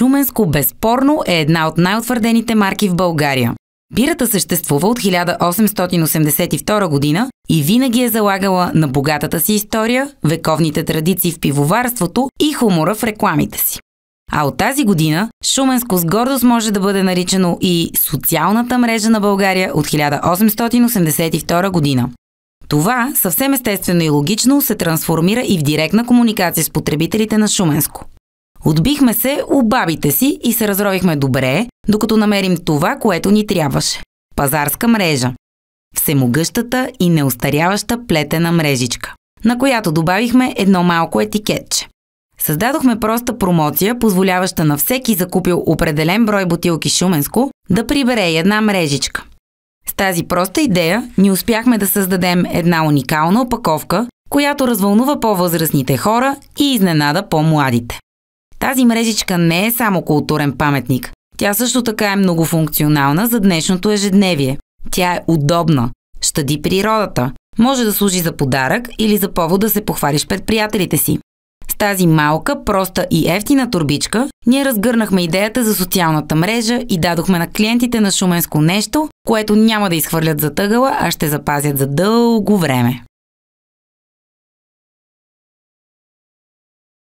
Шуменско безспорно е една от най-утвърдените марки в България. Бирата съществува от 1882 година и винаги е залагала на богатата си история, вековните традиции в пивоварството и хумора в рекламите си. А от тази година Шуменско с гордост може да бъде наричано и социалната мрежа на България от 1882 година. Това съвсем естествено и логично се трансформира и в директна комуникация с потребителите на Шуменско. Отбихме се у бабите си и се разровихме добре, докато намерим това, което ни трябваше – пазарска мрежа. Всемогъщата и неостаряваща плетена мрежичка, на която добавихме едно малко етикетче. Създадохме проста промоция, позволяваща на всеки закупил определен брой бутилки Шуменско да прибере една мрежичка. С тази проста идея ни успяхме да създадем една уникална опаковка, която развълнува по-възрастните хора и изненада по-младите. Тази мрежичка не е само културен паметник. Тя също така е многофункционална за днешното ежедневие. Тя е удобна, щади природата, може да служи за подарък или за повод да се похвалиш пред приятелите си. С тази малка, проста и ефтина торбичка ние разгърнахме идеята за социалната мрежа и дадохме на клиентите на Шуменско нещо, което няма да изхвърлят за тъгъла, а ще запазят за дълго време.